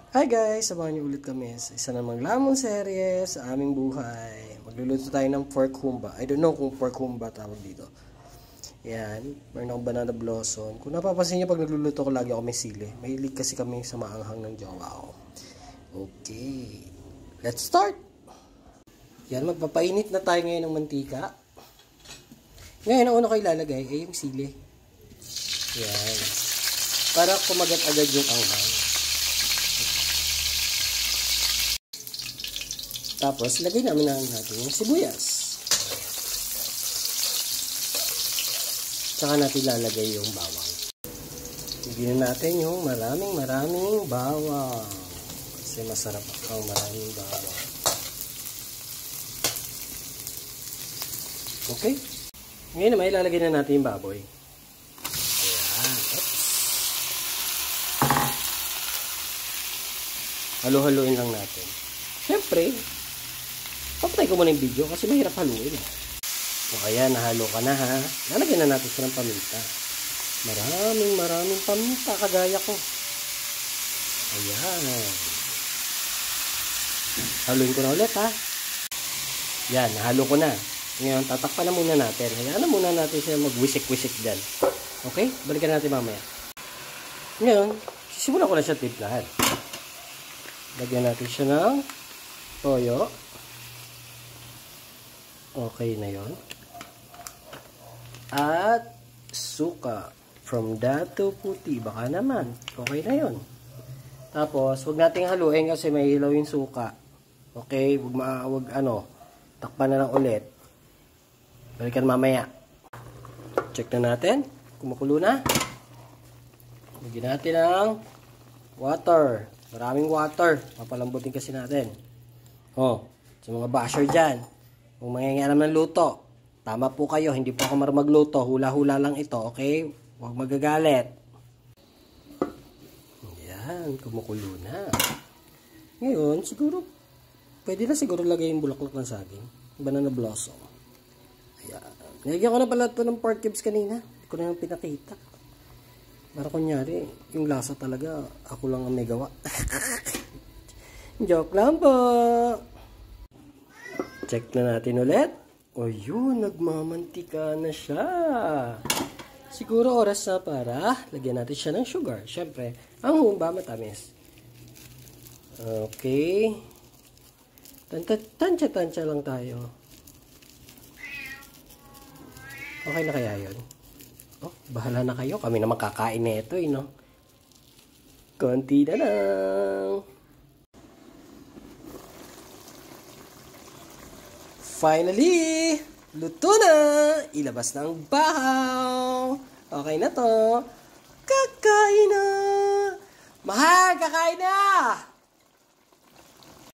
Hi guys! Samahan niyo ulit kami sa isa namang lamang serye sa aming buhay. Magluluto tayo ng pork humba. I don't know kung pork humba tawag dito. Yan. Meron akong banana blossom. Kung napapansin niyo pag nagluluto ko, lagi ako may sili. Mahilig kasi kami sa maanghang ng jowa ko. Okay. Let's start! Yan. Magpapainit na tayo ngayon ng mantika. Ngayon, ang una ko ilalagay ay yung sili. Yan. Para kumagat agad yung anghang. Tapos, lagay namin natin yung sibuyas. Saka natin lalagay yung bawang. Lagyan natin yung maraming bawang. Kasi masarap ang maraming bawang. Okay? Ngayon naman, ilalagay na natin yung baboy. Ayan. Oops. Halo-haloin lang natin. Siyempre, papatay ko muna yung video kasi mahirap haluin. O kaya, nahalo ka na ha. Lalagyan na natin siya ng paminta. Maraming paminta kagaya ko. Ayan. Haluin ko na ulit ha. Yan, nahalo ko na. Ngayon, tatakpan na muna natin. Hayaan na muna natin siya magwisik-wisik dyan. Okay? Balikan natin mamaya. Ngayon, sisimulan ko na siya timplahan. Lagyan natin siya ng toyo. Okay na yon. At suka. From dato puti. Baka naman. Okay na yon. Tapos, huwag nating haluin kasi may hilaw yung suka. Okay? Huwag takpan na lang ulit. Balikan mamaya. Check na natin. Kumukulo na. Lagyan natin ng water. Maraming water. Papalambutin kasi natin. Sa mga basher dyan. Kung mangingialam ng luto, tama po kayo, hindi po ako marunong magluto, hula-hula lang ito, okay? Huwag magagalit. Yan, kumukulo na. Ngayon, siguro, pwede na siguro lagay yung bulaklak ng saging. Banana blossom. Ayan. Nilagyan ko na pala ito ng pork cubes kanina. Hindi ko na yung pinakita. Para kunyari, yung lasa talaga, ako lang ang may gawa. Joke lang po. Check na natin ulit. O yun, nagmamantika na siya. Siguro oras na para lagyan natin siya ng sugar. Siyempre, ang humba matamis. Okay. Tansya-tansya lang tayo. Okay na kaya yun? Oh, bahala na kayo. Kami naman kakain na ito, no? Konti na lang. Finally, luto na! Ilabas na ang bahaw. Okay na to. Kakain na! Mahal, kakain na!